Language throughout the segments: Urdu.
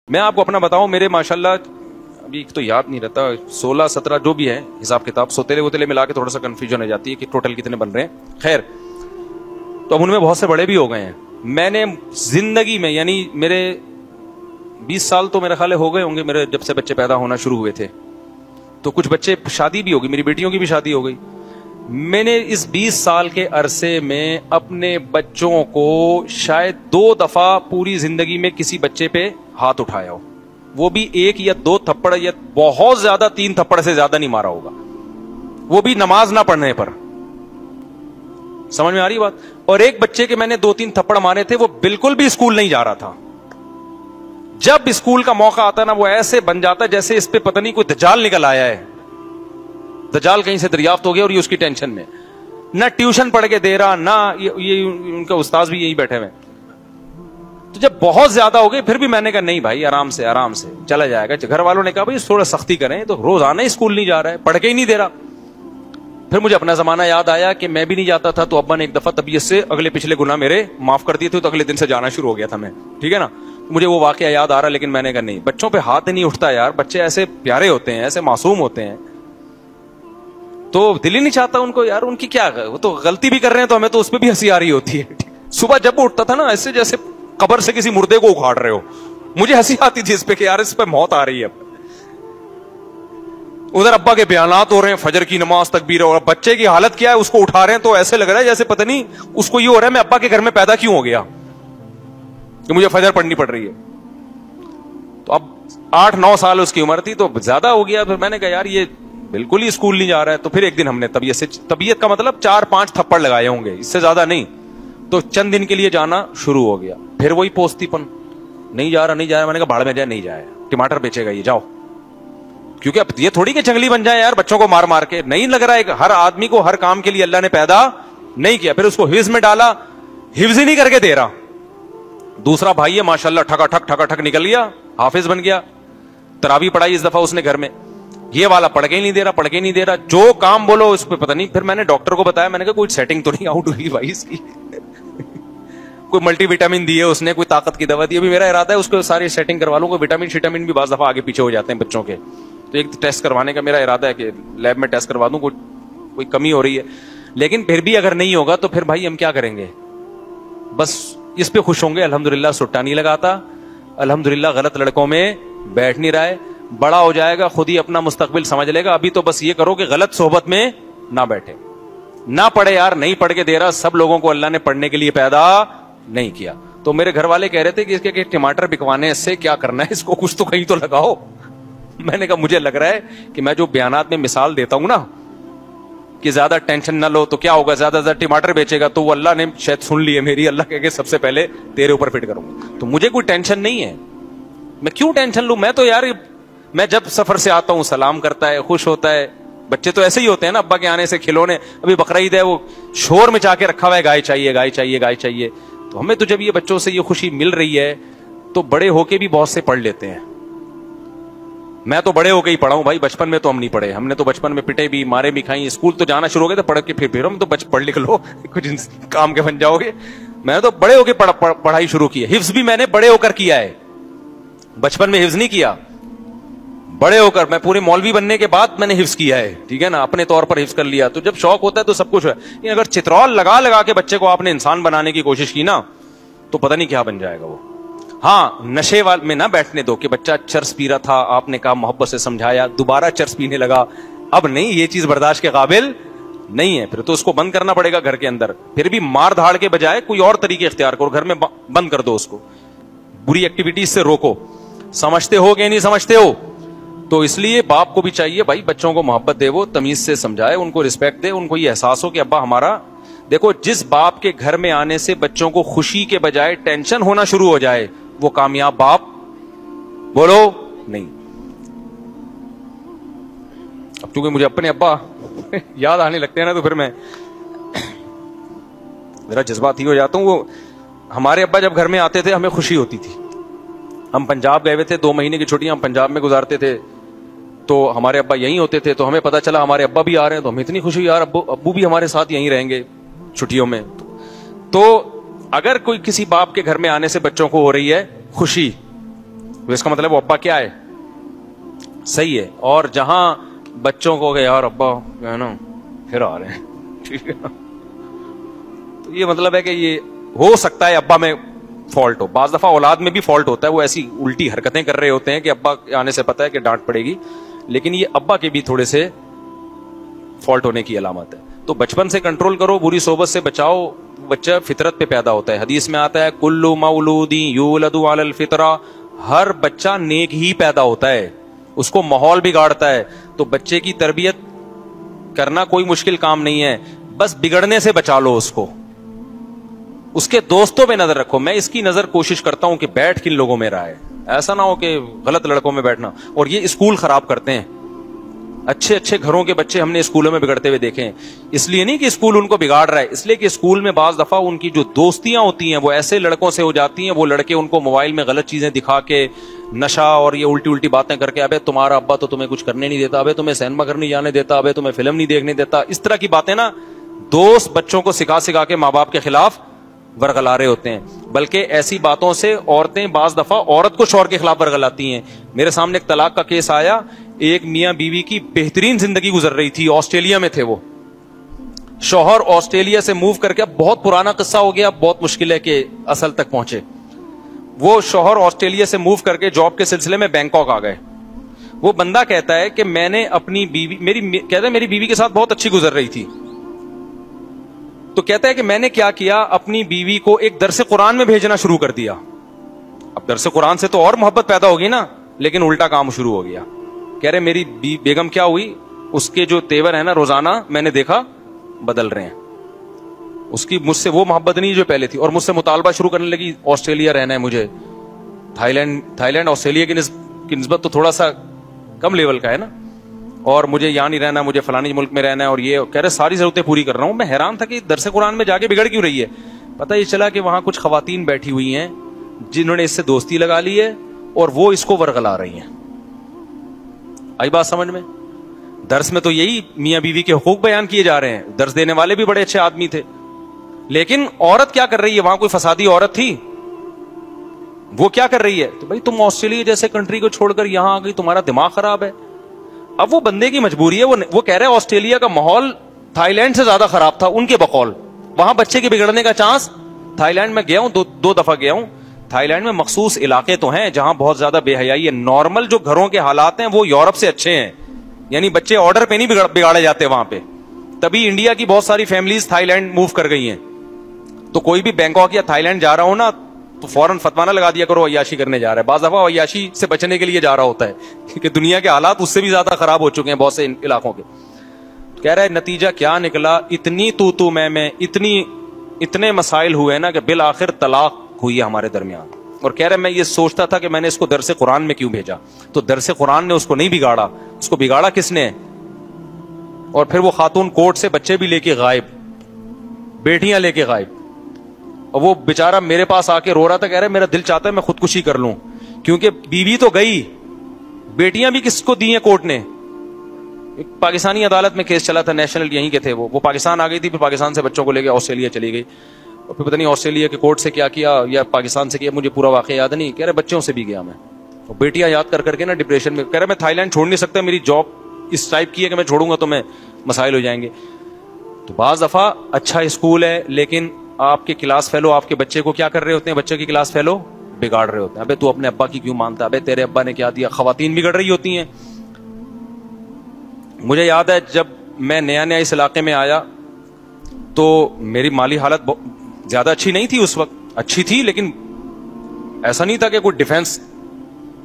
میں آپ کو اپنا بتاؤں, میرے ماشاءاللہ ابھی تو یاد نہیں رہتا, 16-17 جو بھی ہے حساب کتاب, سوتےلے ووتےلے ملا کے تھوڑا سا کنفیوژن ہو جاتی ہے کہ ٹوٹل کتنے بن رہے ہیں. خیر, تو اب ان میں بہت سے بڑے بھی ہو گئے ہیں. میں نے زندگی میں یعنی میرے 20 سال تو میرے خیال ہو گئے ہوں گے میرے جب سے بچے پیدا ہونا شروع ہوئے تھے. تو کچھ بچے شادی بھی ہوگی, میری بیٹیوں کی بھی شادی ہو گئی. میں نے اس 20 سال کے عرصے میں اپنے بچوں کو شاید 2 دفعہ پوری زندگی میں کسی بچے پہ ہاتھ اٹھایا ہو, وہ بھی 1 یا 2 تھپڑ, یا بہت زیادہ 3 تھپڑ سے زیادہ نہیں مارا ہوگا, وہ بھی نماز نہ پڑھنے پر. سمجھ میں آ رہی بات؟ اور ایک بچے کے میں نے 2-3 تھپڑ مارے تھے, وہ بالکل بھی اسکول نہیں جا رہا تھا. جب اسکول کا موقع آتا نا, وہ ایسے بن جاتا ہے جیسے اس پہ پتہ نہیں کوئی دجال نکل آیا ہے, دجال کہیں سے دریافت ہو گیا اور یہ اس کی ٹینشن میں. نہ ٹیوشن پڑھ کے دے رہا, نہ یہ ان کے استاذ بھی یہی بیٹھے ہوئے. تو جب بہت زیادہ ہو گئی, پھر بھی میں نے کہا نہیں بھائی, آرام سے چلا جائے گا. گھر والوں نے کہا بھائی تھوڑا سختی کریں, تو روزانہ اسکول نہیں جا رہا ہے, پڑھ کے ہی نہیں دے رہا. پھر مجھے اپنا زمانہ یاد آیا کہ میں بھی نہیں جاتا تھا, تو ابا نے ایک دفعہ طبیعت سے اگلے پچھلے گناہ میرے معاف کر دیے تھے, تو اگلے دن سے جانا شروع ہو گیا تھا میں. ٹھیک ہے نا, مجھے وہ واقعہ یاد آ رہا, لیکن میں نے کہا نہیں, بچوں پہ ہاتھ نہیں اٹھتا یار. بچے ایسے پیارے ہوتے ہیں, ایسے معصوم ہوتے ہیں, تو دل ہی نہیں چاہتا ان کو یار, ان کی کیا, وہ تو غلطی بھی کر رہے ہیں تو ہمیں تو اس پہ بھی ہنسی آ رہی ہوتی ہے. صبح جب وہ اٹھتا تھا نا, ایسے جیسے قبر سے کسی مردے کو اکھاڑ رہے ہو, مجھے ہنسی آتی تھی اس پہ کہ یار اس پہ موت آ رہی ہے. ادھر ابا کے بیانات ہو رہے ہیں, فجر کی نماز, تکبیر, اور بچے کی حالت کیا ہے, اس کو اٹھا رہے ہیں تو ایسے لگ رہا ہے جیسے پتہ نہیں اس کو یہ ہو رہا ہے میں ابا کے گھر میں پیدا کیوں ہو گیا کہ مجھے فجر پڑھنی پڑ رہی ہے. تو اب 8-9 سال اس کی عمر تھی, تو زیادہ ہو گیا. پھر میں نے کہا یار یہ بالکل ہی اسکول نہیں جا رہا ہے. تو پھر ایک دن ہم نے طبیعت کا مطلب 4-5 تھپڑ لگائے ہوں گے, اس سے زیادہ نہیں. تو چند دن کے لیے جانا شروع ہو گیا. پھر وہی پوستی پن, نہیں جا رہا. میں نے کہا بھاڑ میں جائے, نہیں جائے, ٹماٹر بیچے گا یہ, جاؤ. کیونکہ اب یہ تھوڑی کہ جنگلی بن جائے یار بچوں کو مار مار کے. نہیں لگ رہا ہے, ہر آدمی کو ہر کام کے لیے اللہ نے پیدا نہیں کیا. پھر اس کو حفظ میں ڈالا, حفظ ہی نہیں کر کے دے رہا. دوسرا بھائی ہے ماشاءاللہ, ٹھکا ٹھک نکل گیا, حافظ بن گیا. تراویح پڑھائی اس دفعہ اس نے گھر میں, یہ والا پڑھ کے ہی نہیں دے رہا. جو کام بولو اس پہ پتہ نہیں. پھر میں نے ڈاکٹر کو بتایا, میں نے کہا کوئی سیٹنگ تو نہیں آؤٹ ہوئی بھائی اس کی, کوئی ملٹی وٹامن دی ہے اس نے, کوئی طاقت کی دوا دی. ابھی میرا ارادہ ہے اس کو ساری سیٹنگ کروا لوں. کوئی وٹامن بھی بعض دفعہ آگے پیچھے ہو جاتے ہیں بچوں کے, تو ایک ٹیسٹ کروانے کا میرا ارادہ ہے کہ لیب میں ٹیسٹ کروا دوں, کوئی کمی ہو رہی ہے. لیکن پھر بھی اگر نہیں ہوگا تو پھر بھائی ہم کیا کریں گے, بس اس پہ خوش ہوں گے. الحمدللہ سٹا نہیں لگاتا, الحمدللہ غلط لڑکوں میں بیٹھ نہیں رہا ہے. بڑا ہو جائے گا خود ہی اپنا مستقبل سمجھ لے گا. ابھی تو بس یہ کرو کہ غلط صحبت میں نہ بیٹھے, نہ پڑھے یار. نہیں پڑھ کے دے رہا, سب لوگوں کو اللہ نے پڑھنے کے لیے پیدا نہیں کیا. تو میرے گھر والے کہہ رہے تھے کہ اس کے ٹماٹر بکوانے سے کیا کرنا ہے, اس کو کچھ تو کہیں تو لگاؤ. میں نے کہا مجھے لگ رہا ہے کہ میں جو بیانات میں مثال دیتا ہوں نا کہ زیادہ ٹینشن نہ لو, تو کیا ہوگا, زیادہ زیادہ ٹماٹر بیچے گا, تو وہ اللہ نے شاید سن لی ہے میری. اللہ کہہ کے سب سے پہلے تیرے اوپر فٹ کروں گا. تو مجھے کوئی ٹینشن نہیں ہے, میں کیوں ٹینشن لوں. میں تو یار, میں جب سفر سے آتا ہوں سلام کرتا ہے, خوش ہوتا ہے. بچے تو ایسے ہی ہوتے ہیں نا, ابا کے آنے سے کھلونے. ابھی بقرعید ہے, وہ شور مچا کے رکھا ہوا ہے, گائے چاہیے گائے چاہیے گائے چاہیے. تو ہمیں تو جب یہ بچوں سے یہ خوشی مل رہی ہے, تو بڑے ہو کے بھی بہت سے پڑھ لیتے ہیں. میں تو بڑے ہو کے ہی پڑھا ہوں بھائی, بچپن میں تو ہم نہیں پڑھے. ہم نے تو بچپن میں پٹے بھی, مارے بھی کھائی. اسکول تو جانا شروع ہو گئے تو پڑھ کے پھر ہم تو پڑھ لکھ لو, کچھ کام کے بن جاؤ گے. میں تو بڑے ہو کے پڑھائی شروع کی ہے. حفظ بھی میں نے بڑے ہو کر کیا ہے, بچپن میں حفظ نہیں کیا. بڑے ہو کر, میں پورے مولوی بننے کے بعد میں نے حفظ کیا ہے. ٹھیک ہے نا, اپنے طور پر حفظ کر لیا. تو جب شوق ہوتا ہے تو سب کچھ ہے. اگر چترول لگا لگا کے بچے کو آپ نے انسان بنانے کی کوشش کی نا, تو پتہ نہیں کیا بن جائے گا وہ. ہاں, نشے وال میں نہ بیٹھنے دو کہ بچہ چرس پی رہا تھا, آپ نے کہا محبت سے سمجھایا, دوبارہ چرس پینے لگا. اب نہیں, یہ چیز برداشت کے قابل نہیں ہے. پھر تو اس کو بند کرنا پڑے گا گھر کے اندر. پھر بھی مار دھاڑ کے بجائے کوئی اور طریقے اختیار کرو, گھر میں بند کر دو اس کو, بری ایکٹیویٹیز سے روکو. سمجھتے ہو کہ نہیں سمجھتے ہو؟ تو اس لیے باپ کو بھی چاہیے بھائی بچوں کو محبت دے, وہ تمیز سے سمجھائے, ان کو رسپیکٹ دے, ان کو یہ احساس ہو کہ ابا ہمارا. دیکھو, جس باپ کے گھر میں آنے سے بچوں کو خوشی کے بجائے ٹینشن ہونا شروع ہو جائے, وہ کامیاب باپ بولو نہیں. اب چونکہ مجھے اپنے ابا یاد آنے لگتے ہیں نا, تو پھر میں ذرا جذباتی ہو جاتا ہوں. وہ ہمارے ابا جب گھر میں آتے تھے ہمیں خوشی ہوتی تھی. ہم پنجاب گئے ہوئے تھے, 2 مہینے کی چھٹیاں ہم پنجاب میں گزارتے تھے. تو ہمارے ابا یہیں ہوتے تھے, تو ہمیں پتا چلا ہمارے ابا بھی آ رہے ہیں, تو ہمیں اتنی خوشی, یار ابو بھی ہمارے ساتھ یہیں رہیں گے چھٹیوں میں. تو اگر کوئی کسی باپ کے گھر میں آنے سے بچوں کو ہو رہی ہے خوشی, تو اس کا مطلب وہ ابا کیا ہے؟ صحیح ہے. اور جہاں بچوں کو کہ یار ابا ہے نا پھر آ رہے ہیں, ٹھیک ہے, تو یہ مطلب ہے کہ یہ ہو سکتا ہے ابا میں فالٹ ہو. بعض دفعہ اولاد میں بھی فالٹ ہوتا ہے, وہ ایسی الٹی حرکتیں کر رہے ہوتے ہیں کہ ابا آنے سے پتا ہے کہ ڈانٹ پڑے گی, لیکن یہ ابا کے بھی تھوڑے سے فالٹ ہونے کی علامت ہے. تو بچپن سے کنٹرول کرو, بری صحبت سے بچاؤ. بچہ فطرت پہ پیدا ہوتا ہے, حدیث میں آتا ہے کلو مولود یولد علی الفطرہ, ہر بچہ نیک ہی پیدا ہوتا ہے, اس کو ماحول بگاڑتا ہے. تو بچے کی تربیت کرنا کوئی مشکل کام نہیں ہے, بس بگڑنے سے بچا لو اس کو. اس کے دوستوں پہ نظر رکھو. میں اس کی نظر کوشش کرتا ہوں کہ بیٹھ کن لوگوں میں رہا ہے, ایسا نہ ہو کہ غلط لڑکوں میں بیٹھنا. اور یہ اسکول خراب کرتے ہیں. اچھے اچھے گھروں کے بچے ہم نے اسکولوں میں بگڑتے ہوئے دیکھے ہیں. اس لیے نہیں کہ اسکول ان کو بگاڑ رہا ہے, اس لیے کہ اسکول میں بعض دفعہ ان کی جو دوستیاں ہوتی ہیں وہ ایسے لڑکوں سے ہو جاتی ہیں, وہ لڑکے ان کو موبائل میں غلط چیزیں دکھا کے, نشہ اور یہ الٹی الٹی باتیں کر کے, ابے تمہارا ابا تو تمہیں کچھ کرنے نہیں دیتا, ابے تمہیں سینما گھر نہیں جانے دیتا, ابے تمہیں فلم نہیں دیکھنے دیتا. اس طرح کی باتیں نا دوست بچوں کو سکھا سکھا کے ماں باپ کے خلاف ورغلا رہے ہوتے ہیں. بلکہ ایسی باتوں سے عورتیں بعض دفعہ عورت کو شوہر کے خلاف ورغلاتی ہیں. میرے سامنے ایک طلاق کا کیس آیا, ایک میاں بیوی کی بہترین زندگی گزر رہی تھی, آسٹریلیا میں تھے وہ. شوہر آسٹریلیا سے موو کر کے, بہت پرانا قصہ ہو گیا, بہت مشکل ہے کہ اصل تک پہنچے. وہ شوہر آسٹریلیا سے موو کر کے جاب کے سلسلے میں بینکاک آ گئے. وہ بندہ کہتا ہے کہ میں نے اپنی بیوی, میری بیوی کے ساتھ بہت اچھی گزر رہی تھی. تو کہتا ہے کہ میں نے کیا کیا, اپنی بیوی کو ایک درس قرآن میں بھیجنا شروع کر دیا. اب درس قرآن سے تو اور محبت پیدا ہوگی نا, لیکن الٹا کام شروع ہو گیا. کہہ رہے میری بیگم کیا ہوئی, اس کے جو تیور ہے نا روزانہ میں نے دیکھا بدل رہے ہیں. اس کی مجھ سے وہ محبت نہیں جو پہلے تھی, اور مجھ سے مطالبہ شروع کرنے لگی آسٹریلیا رہنا ہے مجھے. تھائی لینڈ آسٹریلیا کی نسبت تو تھوڑا سا کم لیول کا ہے نا, اور مجھے یہاں نہیں رہنا, مجھے فلانی ملک میں رہنا ہے. اور یہ کہہ رہے ساری ضرورتیں پوری کر رہا ہوں. میں حیران تھا کہ درس قرآن میں جا کے بگڑ کیوں رہی ہے. پتہ یہ چلا کہ وہاں کچھ خواتین بیٹھی ہوئی ہیں جنہوں نے اس سے دوستی لگا لی ہے, اور وہ اس کو ورغلا رہی ہیں. آئی بات سمجھ میں؟ درس میں تو یہی میاں بیوی کے حقوق بیان کیے جا رہے ہیں, درس دینے والے بھی بڑے اچھے آدمی تھے, لیکن عورت کیا کر رہی ہے, وہاں کوئی فسادی عورت تھی, وہ کیا کر رہی ہے. تو بھائی تم آسٹریلیا جیسے کنٹری کو چھوڑ کر یہاں آ گئی, تمہارا دماغ خراب ہے. اب وہ بندے کی مجبوری ہے, وہ کہہ رہے ہیں آسٹریلیا کا ماحول تھائی لینڈ سے زیادہ خراب تھا ان کے بقول. وہاں بچے کے بگڑنے کا چانس, تھائی لینڈ میں گیا ہوں, دو دفعہ گیا ہوں. تھائی لینڈ میں مخصوص علاقے تو ہیں جہاں بہت زیادہ بے حیائی ہے. نارمل جو گھروں کے حالات ہیں وہ یورپ سے اچھے ہیں, یعنی بچے آرڈر پہ نہیں بگاڑے جاتے وہاں پہ. تبھی انڈیا کی بہت ساری فیملیز تھائی لینڈ موو کر گئی ہیں. تو کوئی بھی بینکاک یا تھائی لینڈ جا رہا ہو نا, تو فوراً فتوانہ لگا دیا کرو عیاشی کرنے جا رہا ہے. بعض دفعہ عیاشی سے بچنے کے لیے جا رہا ہوتا ہے, کیونکہ دنیا کے حالات اس سے بھی زیادہ خراب ہو چکے ہیں بہت سے علاقوں کے. کہہ رہا ہے نتیجہ کیا نکلا, اتنی تو میں اتنے مسائل ہوئے نا کہ بالآخر طلاق ہوئی ہے ہمارے درمیان. اور کہہ رہے میں یہ سوچتا تھا کہ میں نے اس کو درس قرآن میں کیوں بھیجا. تو درس قرآن نے اس کو نہیں بگاڑا, اس کو بگاڑا کس نے. اور پھر وہ خاتون کورٹ سے بچے بھی لے کے غائب, بیٹیاں لے کے غائب. اور وہ بیچارہ میرے پاس آ کے رو رہا تھا, کہہ رہے میرا دل چاہتا ہے میں خودکشی کر لوں, کیونکہ بیوی تو گئی, بیٹیاں بھی کس کو دی ہیں کورٹ نے. ایک پاکستانی عدالت میں کیس چلا تھا, نیشنل یہیں کے تھے, وہ پاکستان آ گئی تھی, پھر پاکستان سے بچوں کو لے کے آسٹریلیا چلی گئی. اور پھر پتہ نہیں آسٹریلیا کے کورٹ سے کیا یا پاکستان سے کیا, مجھے پورا واقعہ یاد نہیں. کہہ رہے بچوں سے بھی گیا میں, اور بیٹیاں یاد کر کے نا ڈپریشن میں. کہہ رہے میں تھائی لینڈ چھوڑ نہیں سکتا, میری جاب اس ٹائپ کی ہے کہ میں چھوڑوں گا تو میں مسائل ہو جائیں گے. تو بعض دفعہ اچھا اسکول ہے, لیکن آپ کے کلاس فیلو آپ کے بچے کو کیا کر رہے ہوتے ہیں, بچے کی کلاس فیلو بگاڑ رہے ہوتے ہیں. ابے تو اپنے ابا کی کیوں مانتا, ابے تیرے ابا نے کیا دیا. خواتین بگڑ رہی ہوتی ہیں. مجھے یاد ہے جب میں نیا اس علاقے میں آیا تو میری مالی حالت زیادہ اچھی نہیں تھی اس وقت, اچھی تھی لیکن ایسا نہیں تھا کہ کوئی ڈیفینس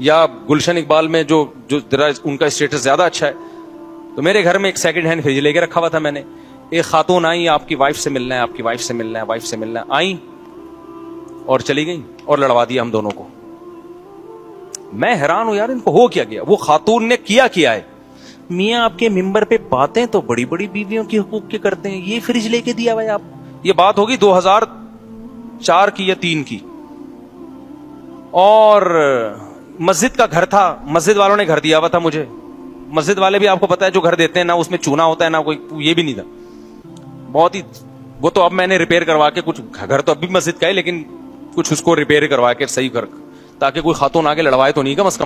یا گلشن اقبال میں جو ان کا اسٹیٹس زیادہ اچھا ہے. تو میرے گھر میں ایک سیکنڈ ہینڈ فریج لے کے رکھا ہوا تھا میں نے. ایک خاتون آئی, آپ کی وائف سے ملنا ہے, آپ کی وائف سے ملنا ہے, وائف سے ملنا ہے. آئیں اور چلی گئی اور لڑوا دیا ہم دونوں کو. میں حیران ہوں یار ان کو ہو کیا گیا. وہ خاتون نے کیا ہے, میاں آپ کے ممبر پہ باتیں تو بڑی بڑی بیویوں کے حقوق کے کرتے ہیں, یہ فریج لے کے دیا بھائی آپ. یہ بات ہوگی 2004 کی یا 3 کی. اور مسجد کا گھر تھا, مسجد والوں نے گھر دیا ہوا تھا مجھے. مسجد والے بھی آپ کو پتا ہے جو گھر دیتے ہیں نا اس میں چونا ہوتا ہے نا, کوئی یہ بھی نہیں تھا بہت ہی. وہ تو اب میں نے ریپیئر کروا کے کچھ, گھر تو اب بھی مسجد کا ہے لیکن کچھ اس کو ریپیئر کروا کے صحیح کر تاکہ کوئی خاتون آگے لڑوائے تو نہیں کم از کم.